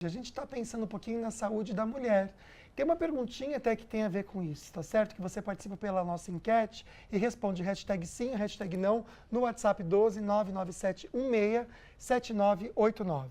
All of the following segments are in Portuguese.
A gente está pensando um pouquinho na saúde da mulher. Tem uma perguntinha até que tem a ver com isso, tá certo? Que você participa pela nossa enquete e responde hashtag sim, hashtag não no WhatsApp 12 99716 7989.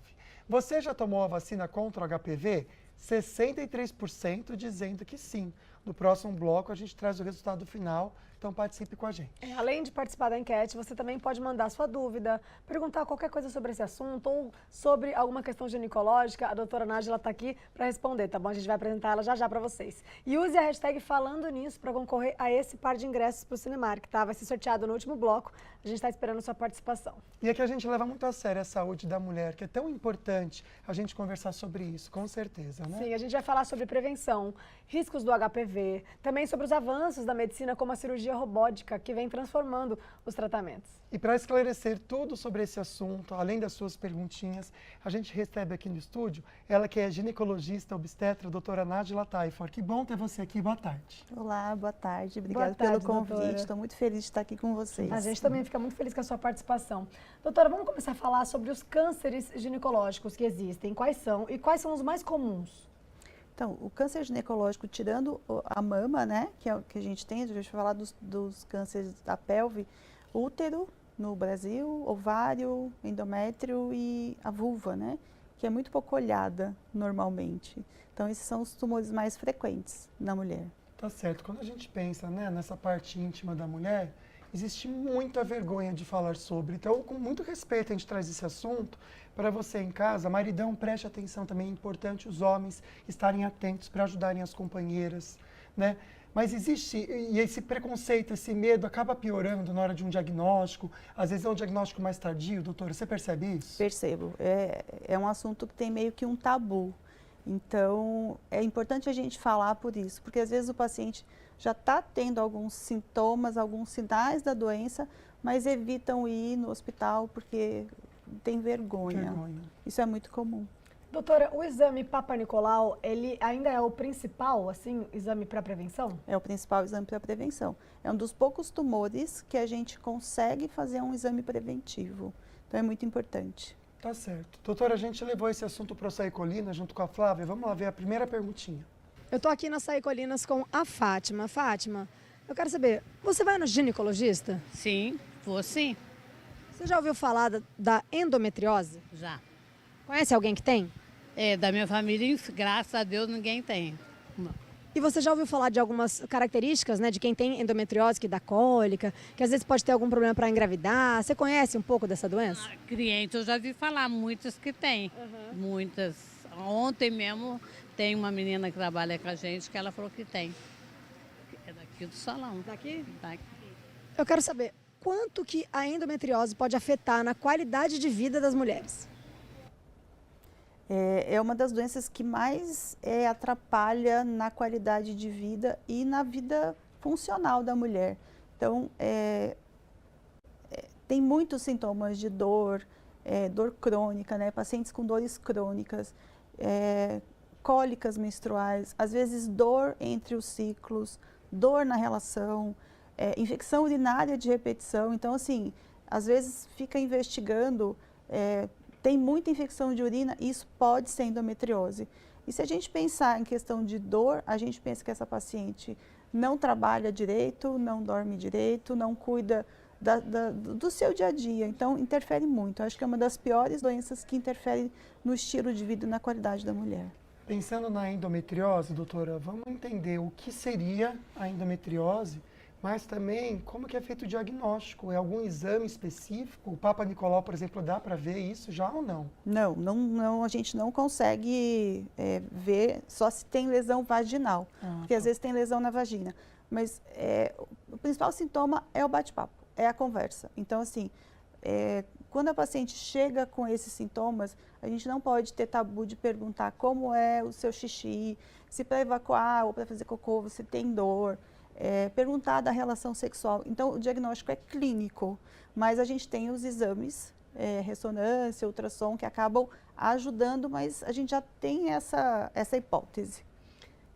Você já tomou a vacina contra o HPV? 63% dizendo que sim. No próximo bloco a gente traz o resultado final, então participe com a gente. Além de participar da enquete, você também pode mandar sua dúvida, perguntar qualquer coisa sobre esse assunto ou sobre alguma questão ginecológica. A doutora Nájila está aqui para responder, tá bom? A gente vai apresentar ela já para vocês. E use a hashtag falando nisso para concorrer a esse par de ingressos para o Cinemark, tá? Vai ser sorteado no último bloco. A gente está esperando a sua participação. E aqui a gente leva muito a sério a saúde da mulher, que é tão importante a gente conversar sobre isso, com certeza, né? Sim, a gente vai falar sobre prevenção, riscos do HPV, também sobre os avanços da medicina como a cirurgia robótica, que vem transformando os tratamentos. E para esclarecer tudo sobre esse assunto, além das suas perguntinhas, a gente recebe aqui no estúdio ela que é ginecologista obstetra, a doutora Nájila Taifor. Que bom ter você aqui, boa tarde. Olá, boa tarde, obrigada Boa tarde, pelo convite, doutora. estou muito feliz de estar aqui com vocês. A gente também fica muito feliz com a sua participação. Doutora, vamos começar a falar sobre os cânceres ginecológicos que existem, quais são e quais são os mais comuns? Então, o câncer ginecológico, tirando a mama, né, que é o que a gente tem, a gente vai falar dos cânceres da pelve, útero no Brasil, ovário, endométrio e a vulva, né, que é muito pouco olhada normalmente. Então, esses são os tumores mais frequentes na mulher. Tá certo. Quando a gente pensa, né, nessa parte íntima da mulher, existe muita vergonha de falar sobre. Então, com muito respeito, a gente traz esse assunto para você em casa. Maridão, preste atenção também, é importante os homens estarem atentos para ajudarem as companheiras, né? Mas existe, e esse preconceito, esse medo acaba piorando na hora de um diagnóstico, às vezes é um diagnóstico mais tardio, doutora, você percebe isso? Percebo, é um assunto que tem meio que um tabu. Então, é importante a gente falar por isso, porque às vezes o paciente já está tendo alguns sintomas, alguns sinais da doença, mas evitam ir no hospital porque tem vergonha. Isso é muito comum. Doutora, o exame Papa Nicolau, ele ainda é o principal, assim, exame para prevenção? É o principal exame para prevenção. É um dos poucos tumores que a gente consegue fazer um exame preventivo. Então, é muito importante. Tá certo. Doutora, a gente levou esse assunto para o Açaí Colina junto com a Flávia. Vamos lá ver a primeira perguntinha. Eu estou aqui na Açaí Colinas com a Fátima. Fátima, eu quero saber, você vai no ginecologista? Sim, vou sim. Você já ouviu falar da endometriose? Já. Conhece alguém que tem? É, da minha família, graças a Deus, ninguém tem. E você já ouviu falar de algumas características, né, de quem tem endometriose, que dá cólica, que às vezes pode ter algum problema para engravidar? Você conhece um pouco dessa doença? Cliente, eu já vi falar, muitas que tem. Muitas. Ontem mesmo tem uma menina que trabalha com a gente que ela falou que tem. É daqui do salão. Daqui? Daqui. Eu quero saber, quanto que a endometriose pode afetar na qualidade de vida das mulheres? É uma das doenças que mais atrapalha na qualidade de vida e na vida funcional da mulher. Então, tem muitos sintomas de dor, dor crônica, né? Pacientes com dores crônicas, cólicas menstruais, às vezes dor entre os ciclos, dor na relação, infecção urinária de repetição. Então, assim, às vezes fica investigando, tem muita infecção de urina, e isso pode ser endometriose. E se a gente pensar em questão de dor, a gente pensa que essa paciente não trabalha direito, não dorme direito, não cuida do seu dia a dia. Então, interfere muito. Acho que é uma das piores doenças que interfere no estilo de vida e na qualidade da mulher. Pensando na endometriose, doutora, vamos entender o que seria a endometriose, mas também como que é feito o diagnóstico. É algum exame específico? O Papa Nicolau, por exemplo, dá para ver isso já ou não? Não, a gente não consegue ver só se tem lesão vaginal, porque às vezes tem lesão na vagina. Mas o principal sintoma é o bate-papo, é a conversa. Então, assim, quando a paciente chega com esses sintomas, a gente não pode ter tabu de perguntar como é o seu xixi, se para evacuar ou para fazer cocô você tem dor. Perguntar da relação sexual. Então, o diagnóstico é clínico, mas a gente tem os exames, ressonância, ultrassom, que acabam ajudando, mas a gente já tem essa hipótese.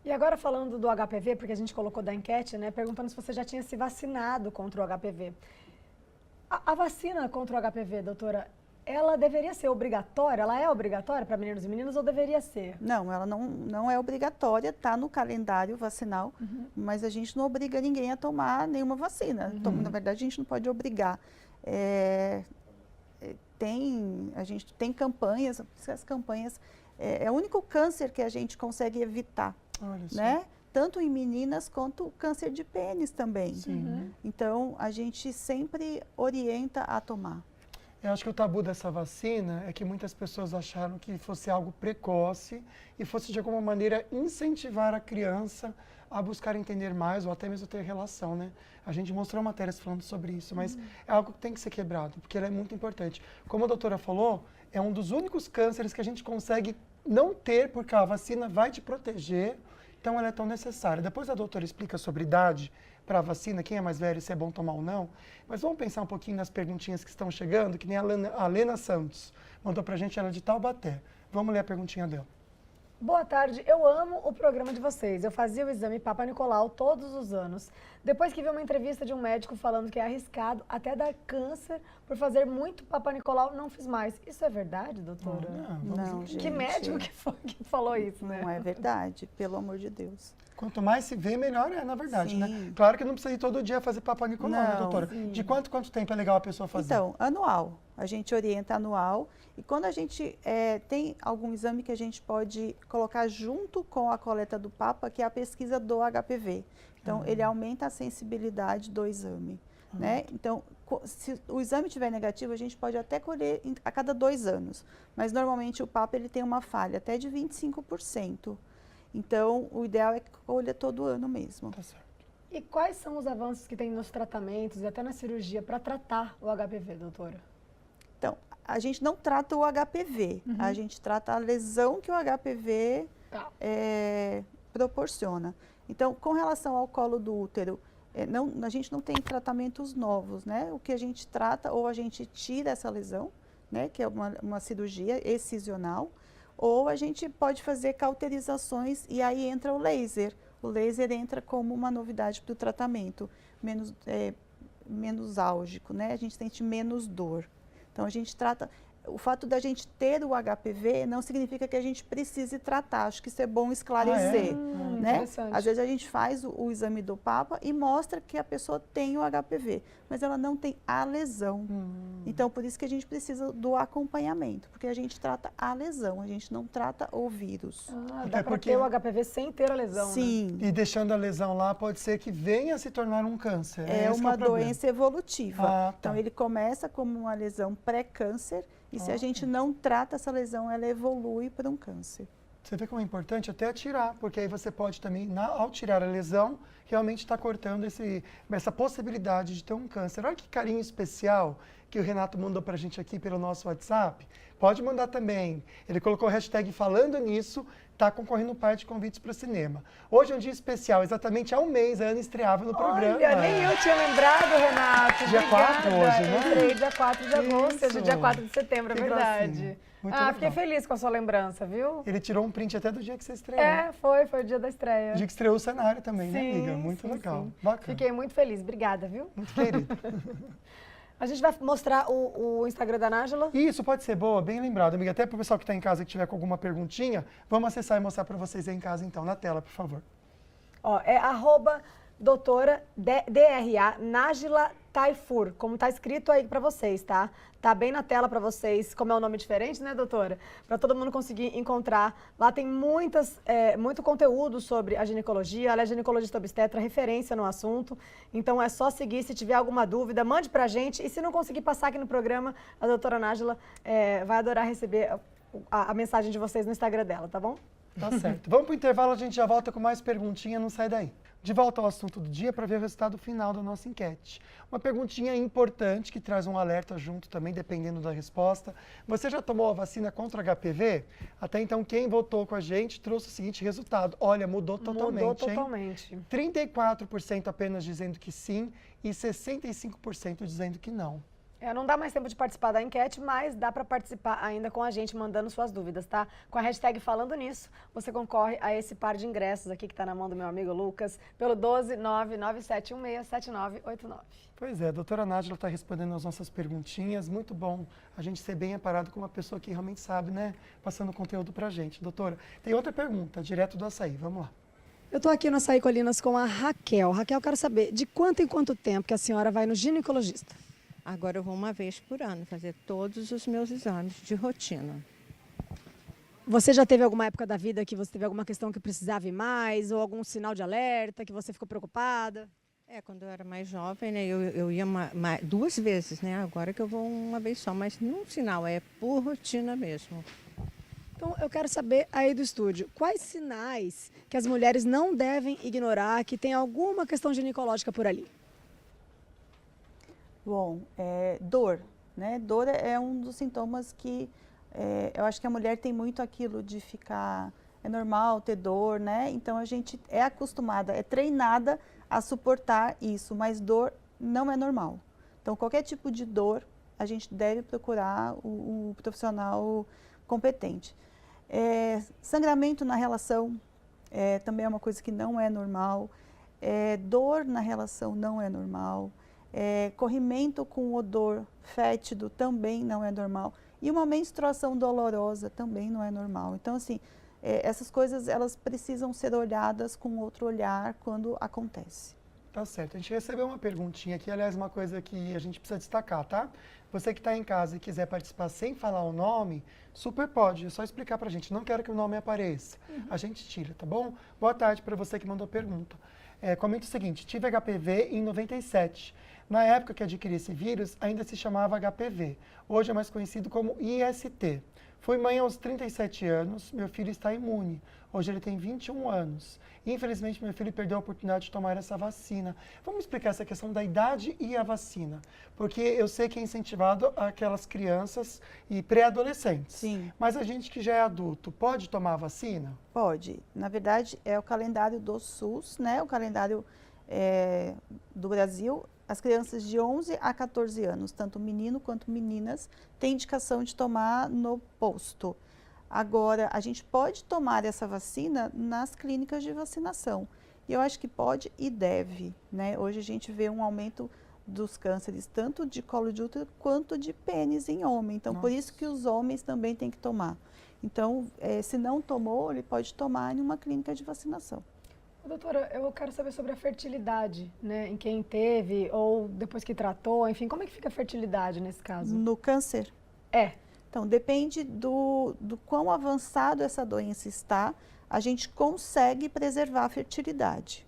E agora falando do HPV, porque a gente colocou da enquete, né, perguntando se você já tinha se vacinado contra o HPV. A vacina contra o HPV, doutora, ela deveria ser obrigatória? Ela é obrigatória para meninos e meninas ou deveria ser? Não, ela não é obrigatória, está no calendário vacinal, mas a gente não obriga ninguém a tomar nenhuma vacina. Na verdade, a gente não pode obrigar. A gente tem campanhas, as campanhas é o único câncer que a gente consegue evitar, Olha só. né? Tanto em meninas quanto câncer de pênis também. Sim. Então, a gente sempre orienta a tomar. Eu acho que o tabu dessa vacina é que muitas pessoas acharam que fosse algo precoce e fosse de alguma maneira incentivar a criança a buscar entender mais ou até mesmo ter relação, né? A gente mostrou matérias falando sobre isso, mas é algo que tem que ser quebrado, porque ele é muito importante. Como a doutora falou, é um dos únicos cânceres que a gente consegue não ter, porque a vacina vai te proteger, então ela é tão necessária. Depois a doutora explica sobre idade para a vacina, quem é mais velho, se é bom tomar ou não. Mas vamos pensar um pouquinho nas perguntinhas que estão chegando, que nem a Lena Santos mandou para a gente, ela é de Taubaté. Vamos ler a perguntinha dela. Boa tarde, eu amo o programa de vocês. Eu fazia o exame Papa Nicolau todos os anos. Depois que vi uma entrevista de um médico falando que é arriscado até dar câncer por fazer muito Papa Nicolau, não fiz mais. Isso é verdade, doutora? Não, gente. Que médico que falou isso, né? Não é verdade, pelo amor de Deus. Quanto mais se vê, melhor é, na verdade, Sim. né? Claro que não precisa ir todo dia fazer Papa Nicolau, né, Não, doutora? De quanto tempo é legal a pessoa fazer? Então, anual. A gente orienta anual. E quando a gente tem algum exame que a gente pode colocar junto com a coleta do Papa, que é a pesquisa do HPV. Então, ele aumenta a sensibilidade do exame. Né? Então, se o exame estiver negativo, a gente pode até colher a cada 2 anos. Mas, normalmente, o Papa ele tem uma falha até de 25%. Então, o ideal é que colha todo ano mesmo. Tá certo. E quais são os avanços que tem nos tratamentos e até na cirurgia para tratar o HPV, doutora? Então, a gente não trata o HPV, a gente trata a lesão que o HPV proporciona. Então, com relação ao colo do útero, a gente não tem tratamentos novos, né? O que a gente trata, ou a gente tira essa lesão, né? Que é uma cirurgia excisional, ou a gente pode fazer cauterizações e aí entra o laser. O laser entra como uma novidade para o tratamento, menos álgico, né? A gente sente menos dor. Então, a gente trata... O fato da gente ter o HPV não significa que a gente precise tratar. Acho que isso é bom esclarecer. Né? Interessante. Às vezes a gente faz o exame do Papa e mostra que a pessoa tem o HPV, mas ela não tem a lesão. Então, por isso que a gente precisa do acompanhamento, porque a gente trata a lesão, a gente não trata o vírus. Dá para ter o HPV sem ter a lesão, Sim. E deixando a lesão lá, pode ser que venha a se tornar um câncer. É esse que uma o problema. doença evolutiva. Ah, tá. Então, ele começa como uma lesão pré-câncer e se a gente não trata essa lesão, ela evolui para um câncer. Você vê como é importante até tirar, porque aí você pode também, ao tirar a lesão, realmente está cortando essa possibilidade de ter um câncer. Olha que carinho especial que o Renato mandou para a gente aqui pelo nosso WhatsApp. Pode mandar também. Ele colocou o hashtag falando nisso, está concorrendo um par de convites para cinema. Hoje é um dia especial, exatamente há um mês a Ana estreava no programa. Olha, nem eu tinha lembrado, Renato. Dia 4 Obrigada. hoje, né? Eu entrei dia 4 de agosto, hoje é dia Isso. 4 de setembro, é Que verdade. gracinha. Muito Fiquei legal. feliz com a sua lembrança, viu? Ele tirou um print até do dia que você estreou. Foi o dia da estreia. O dia que estreou o cenário também, né, Sim, amiga? Muito sim, legal. sim. Bacana. Fiquei muito feliz, obrigada, viu? Muito querido. A gente vai mostrar o Instagram da Nájila. Isso pode ser boa, bem lembrado, amiga. Até para o pessoal que está em casa que tiver com alguma perguntinha, vamos acessar e mostrar para vocês aí em casa, então, na tela, por favor. Ó, é @doutora DRA Nájila Taifur, como tá escrito aí para vocês, tá? Tá bem na tela para vocês, como é um nome diferente, né, doutora? Para todo mundo conseguir encontrar. Lá tem muito conteúdo sobre a ginecologia, ela é ginecologista obstetra, referência no assunto. Então é só seguir, se tiver alguma dúvida, mande pra gente. E se não conseguir passar aqui no programa, a doutora Nájila vai adorar receber a mensagem de vocês no Instagram dela, tá bom? Tá certo. Vamos para o intervalo, a gente já volta com mais perguntinha, não sai daí. De volta ao assunto do dia para ver o resultado final da nossa enquete. Uma perguntinha importante que traz um alerta junto também, dependendo da resposta. Você já tomou a vacina contra HPV? Até então, quem votou com a gente trouxe o seguinte resultado. Olha, mudou totalmente, Mudou hein? totalmente. 34% apenas dizendo que sim e 65% dizendo que não. Não dá mais tempo de participar da enquete, mas dá para participar ainda com a gente, mandando suas dúvidas, tá? Com a hashtag Falando Nisso, você concorre a esse par de ingressos aqui que está na mão do meu amigo Lucas, pelo 12997167989. Pois é, a doutora Nájila está respondendo as nossas perguntinhas. Muito bom a gente ser bem amparado com uma pessoa que realmente sabe, né? Passando conteúdo para a gente. Doutora, tem outra pergunta, direto do açaí. Vamos lá. Eu estou aqui no Açaí Colinas com a Raquel. Raquel, quero saber de quanto em quanto tempo que a senhora vai no ginecologista? Agora eu vou uma vez por ano fazer todos os meus exames de rotina. Você já teve alguma época da vida que você teve alguma questão que precisava ir mais, ou algum sinal de alerta, que você ficou preocupada? Quando eu era mais jovem, né, eu ia duas vezes, né? Agora que eu vou uma vez só, mas não sinal, é por rotina mesmo. Então, eu quero saber aí do estúdio, quais sinais que as mulheres não devem ignorar, que tem alguma questão ginecológica por ali? Bom, dor, né? Dor é um dos sintomas que eu acho que a mulher tem muito aquilo de ficar, é normal ter dor, né? Então a gente é acostumada, é treinada a suportar isso, mas dor não é normal. Então qualquer tipo de dor, a gente deve procurar o profissional competente. Sangramento na relação também é uma coisa que não é normal. Dor na relação não é normal. Corrimento com odor fétido também não é normal. E uma menstruação dolorosa também não é normal. Então, assim, essas coisas elas precisam ser olhadas com outro olhar quando acontece. Tá certo. A gente recebeu uma perguntinha aqui, aliás, uma coisa que a gente precisa destacar, tá? Você que está em casa e quiser participar sem falar o nome, super pode, é só explicar pra gente. Não quero que o nome apareça. A gente tira, tá bom? Boa tarde para você que mandou a pergunta. Comenta o seguinte, tive HPV em 97. Na época que adquiri esse vírus, ainda se chamava HPV. Hoje é mais conhecido como IST. Fui mãe aos 37 anos, meu filho está imune. Hoje ele tem 21 anos. Infelizmente, meu filho perdeu a oportunidade de tomar essa vacina. Vamos explicar essa questão da idade e a vacina. Porque eu sei que é incentivado aquelas crianças e pré-adolescentes. Sim. Mas a gente que já é adulto, pode tomar a vacina? Pode. Na verdade, é o calendário do SUS, né? O calendário do Brasil. As crianças de 11 a 14 anos, tanto menino quanto meninas, têm indicação de tomar no posto. Agora, a gente pode tomar essa vacina nas clínicas de vacinação. E eu acho que pode e deve, né? Hoje a gente vê um aumento dos cânceres, tanto de colo de útero quanto de pênis em homem. Então, por isso que os homens também têm que tomar. Então, se não tomou, ele pode tomar em uma clínica de vacinação. Doutora, eu quero saber sobre a fertilidade, né? Em quem teve ou depois que tratou, enfim, como é que fica a fertilidade nesse caso? No câncer? Então, depende do quão avançado essa doença está, a gente consegue preservar a fertilidade,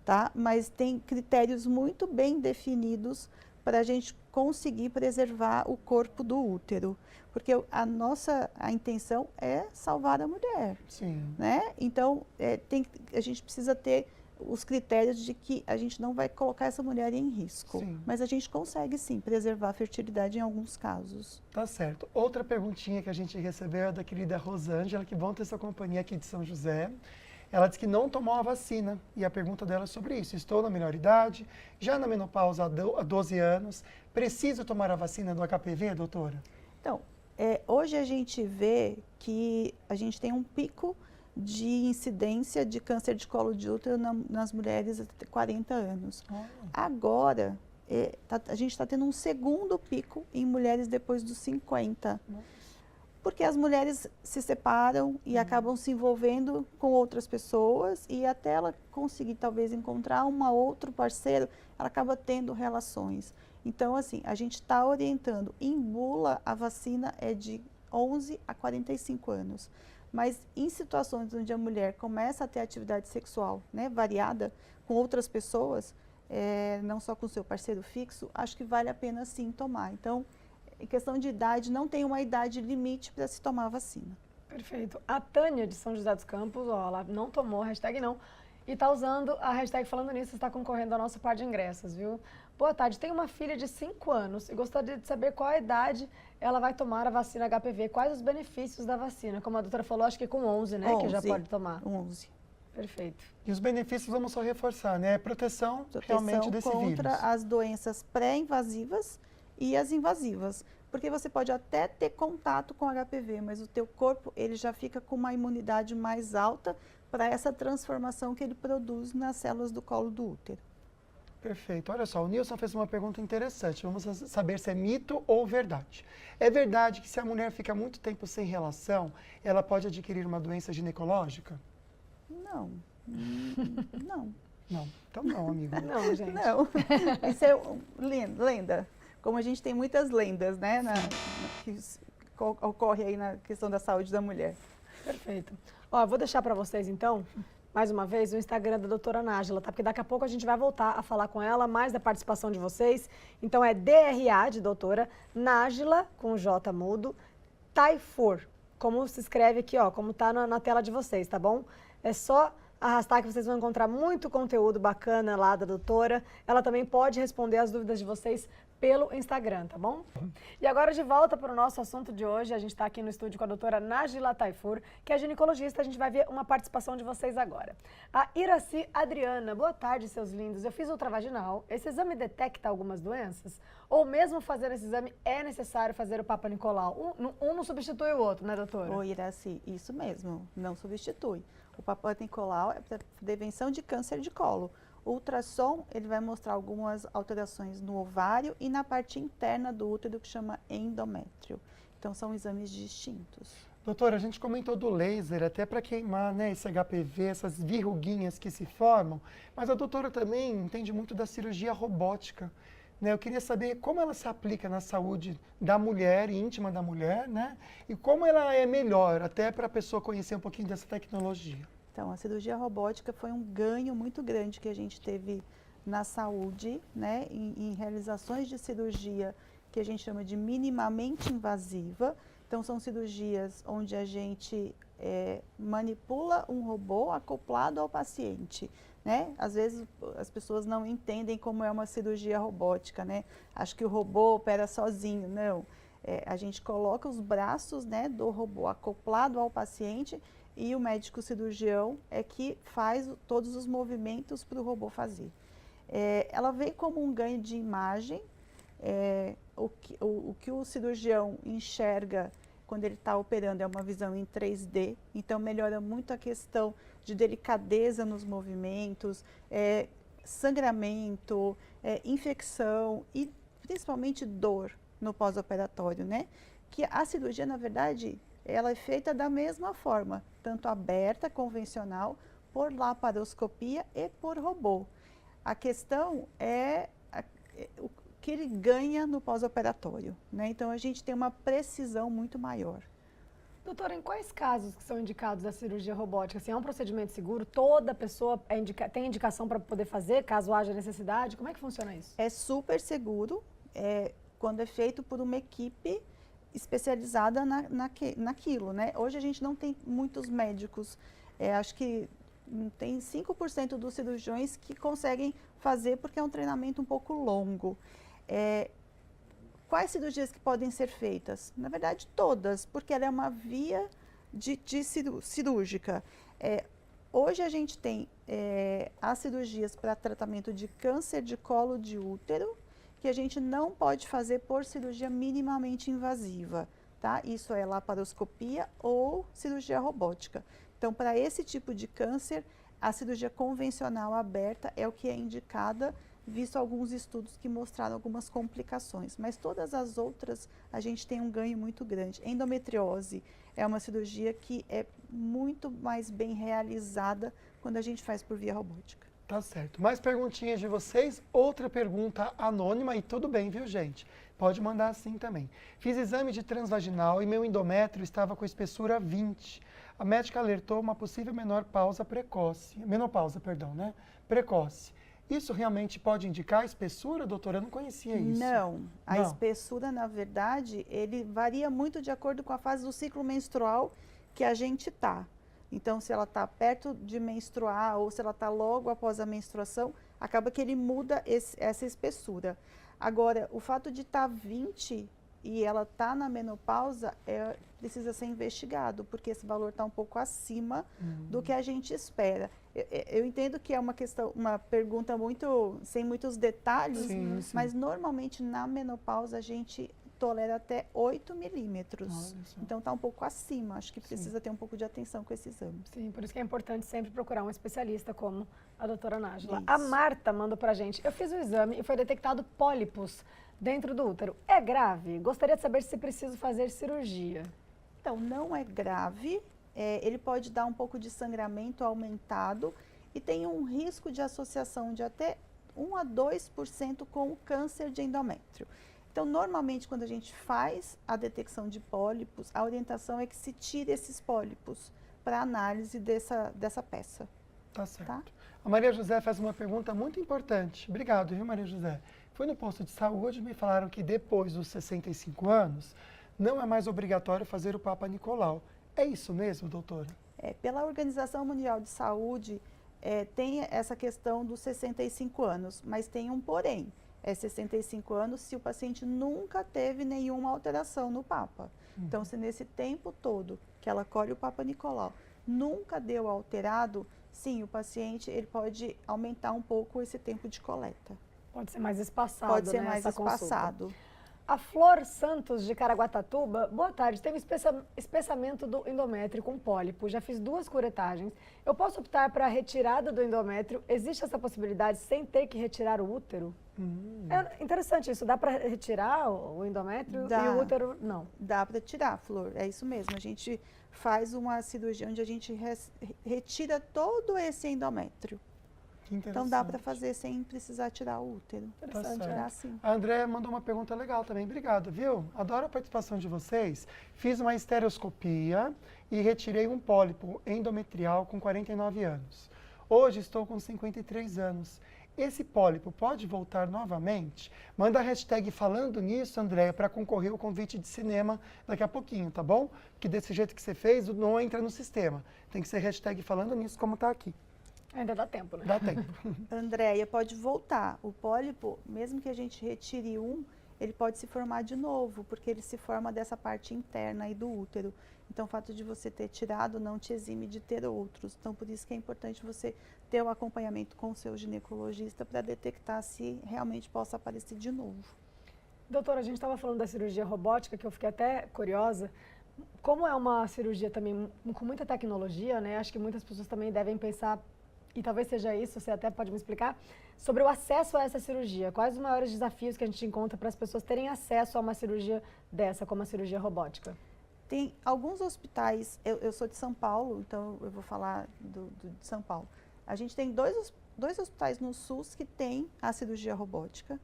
tá? Mas tem critérios muito bem definidos para a gente conseguir preservar o corpo do útero, porque a intenção é salvar a mulher. Sim. Né? Então, a gente precisa ter os critérios de que a gente não vai colocar essa mulher em risco. Sim. Mas a gente consegue, sim, preservar a fertilidade em alguns casos. Tá certo. Outra perguntinha que a gente recebeu é da querida Rosângela, que bom ter sua companhia aqui de São José. Ela disse que não tomou a vacina e a pergunta dela é sobre isso. Estou na menor idade, já na menopausa há 12 anos. Preciso tomar a vacina do HPV, doutora? Então, hoje a gente vê que a gente tem um pico de incidência de câncer de colo de útero nas mulheres até 40 anos. Agora, a gente está tendo um segundo pico em mulheres depois dos 50. Porque as mulheres se separam e acabam se envolvendo com outras pessoas e até ela conseguir talvez encontrar outro parceiro, ela acaba tendo relações. Então, assim, a gente está orientando. Em bula, a vacina é de 11 a 45 anos. Mas em situações onde a mulher começa a ter atividade sexual, né, variada com outras pessoas, não só com o seu parceiro fixo, acho que vale a pena sim tomar. Então, em questão de idade, não tem uma idade limite para se tomar a vacina. Perfeito. A Tânia de São José dos Campos, ela não tomou, hashtag não, e está usando a hashtag Falando Nisso, está concorrendo ao nosso par de ingressos, viu? Boa tarde, tenho uma filha de 5 anos e gostaria de saber qual a idade ela vai tomar a vacina HPV, quais os benefícios da vacina. Como a doutora falou, acho que com 11, né, 11, que já pode tomar. 11. Perfeito. E os benefícios, vamos só reforçar, né? Proteção realmente desse vírus. Contra as doenças pré-invasivas e as invasivas. Porque você pode até ter contato com HPV, mas o teu corpo ele já fica com uma imunidade mais alta para essa transformação que ele produz nas células do colo do útero. Perfeito. Olha só, o Nilson fez uma pergunta interessante. Vamos saber se é mito ou verdade. É verdade que se a mulher fica muito tempo sem relação, ela pode adquirir uma doença ginecológica? Não. Não. Não. Então não, amigo. Não, gente. Não. Isso é lenda. Como a gente tem muitas lendas, né, que ocorre aí na questão da saúde da mulher. Perfeito. Ó, eu vou deixar para vocês, então, mais uma vez, o Instagram da doutora Nájila, tá? Porque daqui a pouco a gente vai voltar a falar com ela, mais da participação de vocês. Então, é DRA, de doutora, Nájila, com J mudo, Tayfur, como se escreve aqui, ó, como tá na tela de vocês, tá bom? É só arrastar que vocês vão encontrar muito conteúdo bacana lá da doutora. Ela também pode responder as dúvidas de vocês pelo Instagram, tá bom? E agora de volta para o nosso assunto de hoje, a gente está aqui no estúdio com a doutora Nájila Tayfur, que é ginecologista, a gente vai ver uma participação de vocês agora. A Iraci Adriana, boa tarde, seus lindos. Eu fiz ultravaginal, esse exame detecta algumas doenças? Ou mesmo fazendo esse exame é necessário fazer o Papa Nicolau? Um não substitui o outro, né, doutora? Oi, Iraci, isso mesmo, não substitui. O Papa Nicolau é para prevenção de câncer de colo. O ultrassom, ele vai mostrar algumas alterações no ovário e na parte interna do útero, que chama endométrio. Então, são exames distintos. Doutora, a gente comentou do laser, até para queimar, né, esse HPV, essas verruguinhas que se formam, mas a doutora também entende muito da cirurgia robótica. Né? Eu queria saber como ela se aplica na saúde da mulher, íntima da mulher, né? E como ela é melhor, até para a pessoa conhecer um pouquinho dessa tecnologia. Então, a cirurgia robótica foi um ganho muito grande que a gente teve na saúde, né, em realizações de cirurgia que a gente chama de minimamente invasiva. Então, são cirurgias onde a gente manipula um robô acoplado ao paciente, né? Às vezes as pessoas não entendem como é uma cirurgia robótica, né? Acho que o robô opera sozinho, não. A gente coloca os braços, né, do robô acoplado ao paciente e o médico cirurgião é que faz todos os movimentos para o robô fazer. Ela vem como um ganho de imagem, o que o cirurgião enxerga quando ele está operando é uma visão em 3D, então melhora muito a questão de delicadeza nos movimentos, sangramento, infecção e principalmente dor no pós-operatório, né? Que a cirurgia, na verdade, ela é feita da mesma forma, tanto aberta, convencional, por laparoscopia e por robô. A questão é o que ele ganha no pós-operatório, né? Então, a gente tem uma precisão muito maior. Doutora, em quais casos que são indicados a cirurgia robótica? Assim, é um procedimento seguro? Toda pessoa tem indicação para poder fazer, caso haja necessidade? Como é que funciona isso? É super seguro, quando é feito por uma equipe especializada naquilo, né? Hoje a gente não tem muitos médicos, acho que tem 5% dos cirurgiões que conseguem fazer porque é um treinamento um pouco longo. Quais cirurgias que podem ser feitas? Na verdade, todas, porque ela é uma via cirúrgica. Hoje a gente tem as cirurgias para tratamento de câncer de colo de útero, que a gente não pode fazer por cirurgia minimamente invasiva, tá? Isso é laparoscopia ou cirurgia robótica. Então, para esse tipo de câncer, a cirurgia convencional aberta é o que é indicada, visto alguns estudos que mostraram algumas complicações. Mas todas as outras, a gente tem um ganho muito grande. Endometriose é uma cirurgia que é muito mais bem realizada quando a gente faz por via robótica. Tá certo. Mais perguntinhas de vocês? Outra pergunta anônima e tudo bem, viu, gente? Pode mandar assim também. Fiz exame de transvaginal e meu endométrio estava com espessura 20. A médica alertou uma possível menopausa precoce. Precoce. Isso realmente pode indicar espessura, doutora? Eu não conhecia isso. Não. A espessura, na verdade, ele varia muito de acordo com a fase do ciclo menstrual que a gente está. Então, se ela está perto de menstruar ou se ela está logo após a menstruação, acaba que ele muda essa espessura. Agora, o fato de estar 20 e ela está na menopausa, precisa ser investigado, porque esse valor está um pouco acima do que a gente espera. Eu entendo que é uma pergunta sem muitos detalhes, Sim, sim. mas normalmente na menopausa a gente tolera até 8 milímetros. Olha só. Então está um pouco acima, acho que precisa ter um pouco de atenção com esse exame. Sim, por isso que é importante sempre procurar um especialista como a doutora Nájila. Isso. A Marta mandou pra gente, eu fiz o exame e foi detectado pólipos dentro do útero. É grave? Gostaria de saber se preciso fazer cirurgia. Então, não é grave, ele pode dar um pouco de sangramento aumentado e tem um risco de associação de até 1 a 2% com o câncer de endométrio. Então, normalmente, quando a gente faz a detecção de pólipos, a orientação é que se tire esses pólipos para análise dessa peça. Tá certo. Tá? A Maria José faz uma pergunta muito importante. Obrigado, viu, Maria José? Fui no posto de saúde e me falaram que depois dos 65 anos não é mais obrigatório fazer o Papa Nicolau. É isso mesmo, doutora? Pela Organização Mundial de Saúde, tem essa questão dos 65 anos, mas tem um porém. É 65 anos se o paciente nunca teve nenhuma alteração no Papa. Então, se nesse tempo todo que ela colhe o Papa Nicolau nunca deu alterado, sim, o paciente ele pode aumentar um pouco esse tempo de coleta. Pode ser mais espaçado, Pode ser né, mais essa consulta. espaçado. A Flor Santos, de Caraguatatuba, boa tarde. Teve espessamento do endométrio com pólipo. Já fiz 2 curetagens. Eu posso optar para a retirada do endométrio? Existe essa possibilidade sem ter que retirar o útero? É interessante isso. Dá para retirar o endométrio Dá. e o útero não? Dá para tirar, Flor, é isso mesmo. A gente faz uma cirurgia onde a gente retira todo esse endométrio. Que interessante. Então dá para fazer sem precisar tirar o útero. Interessante, certo. Dá sim. A Andréa mandou uma pergunta legal também. Obrigado, viu? Adoro a participação de vocês. Fiz uma estereoscopia e retirei um pólipo endometrial com 49 anos. Hoje estou com 53 anos. Esse pólipo pode voltar novamente? Manda a hashtag falando nisso, Andréa, para concorrer ao convite de cinema daqui a pouquinho, tá bom? Que desse jeito que você fez, não entra no sistema. Tem que ser hashtag falando nisso, como está aqui. Ainda dá tempo, né? Dá tempo. Andréia, pode voltar. O pólipo, mesmo que a gente retire ele pode se formar de novo, porque ele se forma dessa parte interna aí do útero. Então, o fato de você ter tirado não te exime de ter outros. Então, por isso que é importante você ter o acompanhamento com o seu ginecologista para detectar se realmente possa aparecer de novo. Doutora, a gente estava falando da cirurgia robótica, que eu fiquei até curiosa. Como é uma cirurgia também com muita tecnologia, né? Acho que muitas pessoas também devem pensar, e talvez seja isso, você até pode me explicar, sobre o acesso a essa cirurgia. Quais os maiores desafios que a gente encontra para as pessoas terem acesso a uma cirurgia dessa, como a cirurgia robótica? Tem alguns hospitais, eu sou de São Paulo, então eu vou falar de São Paulo. A gente tem dois hospitais no SUS que tem a cirurgia robótica,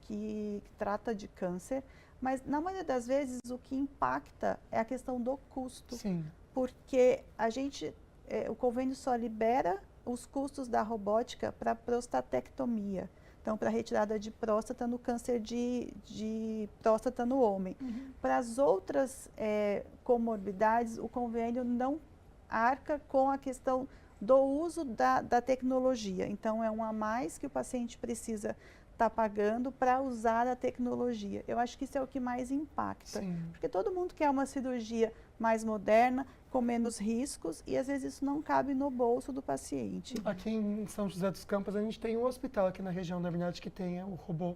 que trata de câncer, mas na maioria das vezes o que impacta é a questão do custo. Sim. Porque o convênio só libera os custos da robótica para prostatectomia. Então, para retirada de próstata no câncer de próstata no homem. Para as outras comorbidades, o convênio não arca com a questão do uso da tecnologia. Então, é um a mais que o paciente precisa estar pagando para usar a tecnologia. Eu acho que isso é o que mais impacta. Sim. Porque todo mundo quer uma cirurgia mais moderna, com menos riscos, e às vezes isso não cabe no bolso do paciente. Aqui em São José dos Campos, a gente tem um hospital aqui na região da Vinhate que tem o robô.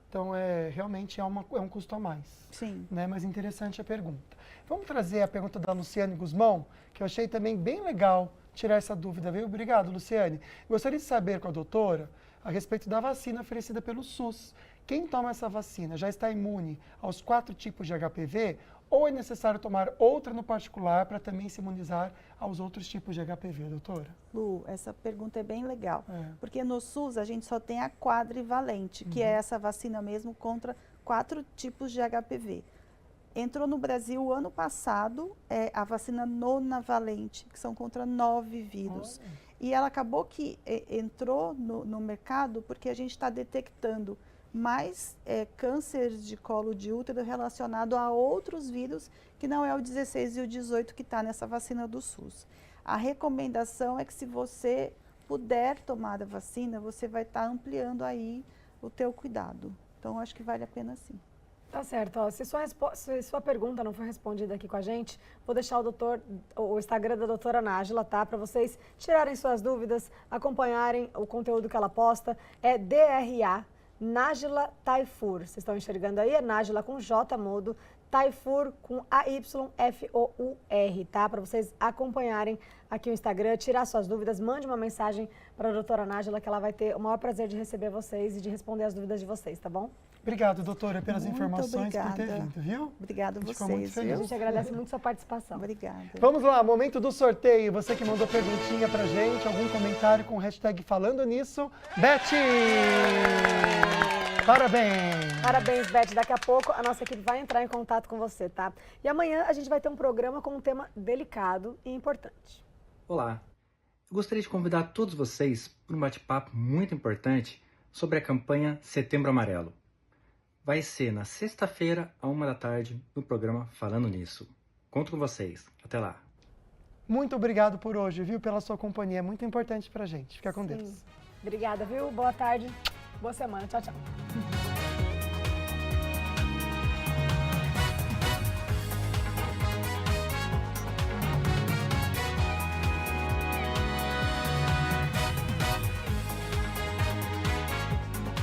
Então, realmente é um custo a mais. Sim. Né? Mas interessante a pergunta. Vamos trazer a pergunta da Luciane Guzmão, que eu achei também bem legal tirar essa dúvida, viu? Obrigado, Luciane. Gostaria de saber com a doutora a respeito da vacina oferecida pelo SUS. Quem toma essa vacina já está imune aos 4 tipos de HPV ou é necessário tomar outra no particular para também se imunizar aos outros tipos de HPV, doutora? Lu, essa pergunta é bem legal, É. porque no SUS a gente só tem a quadrivalente, que é essa vacina mesmo contra 4 tipos de HPV. Entrou no Brasil ano passado a vacina nonavalente, que são contra 9 vírus. Olha. E ela acabou que entrou no mercado porque a gente está detectando mais cânceres de colo de útero relacionado a outros vírus, que não é o 16 e o 18 que está nessa vacina do SUS. A recomendação é que se você puder tomar a vacina, você vai estar ampliando aí o teu cuidado. Então, acho que vale a pena sim. Tá certo. Ó, se sua pergunta não foi respondida aqui com a gente, vou deixar o Instagram da doutora Nájila, tá? Para vocês tirarem suas dúvidas, acompanharem o conteúdo que ela posta. É DRA Nájila Tayfur. Vocês estão enxergando aí? É Nájila com J mudo, Tayfur com AYFOUR, tá? Para vocês acompanharem aqui o Instagram, tirar suas dúvidas, mande uma mensagem para a doutora Nájila, que ela vai ter o maior prazer de receber vocês e de responder as dúvidas de vocês, tá bom? Obrigado, doutora, pelas Muito informações por ter obrigada. vindo, viu? Obrigada a A gente ficou muito vocês, feliz. A viu? gente agradece muito sua participação. Obrigada. Vamos lá, momento do sorteio. Você que mandou perguntinha pra gente, algum comentário com o hashtag falando nisso. Beth! Parabéns! Parabéns, Beth. Daqui a pouco a nossa equipe vai entrar em contato com você, tá? E amanhã a gente vai ter um programa com um tema delicado e importante. Olá, eu gostaria de convidar todos vocês para um bate-papo muito importante sobre a campanha Setembro Amarelo. Vai ser na sexta-feira, à 13h, no programa Falando Nisso. Conto com vocês. Até lá. Muito obrigado por hoje, viu? Pela sua companhia. É muito importante pra gente. Fica com Deus. Obrigada, viu? Boa tarde. Boa semana. Tchau, tchau.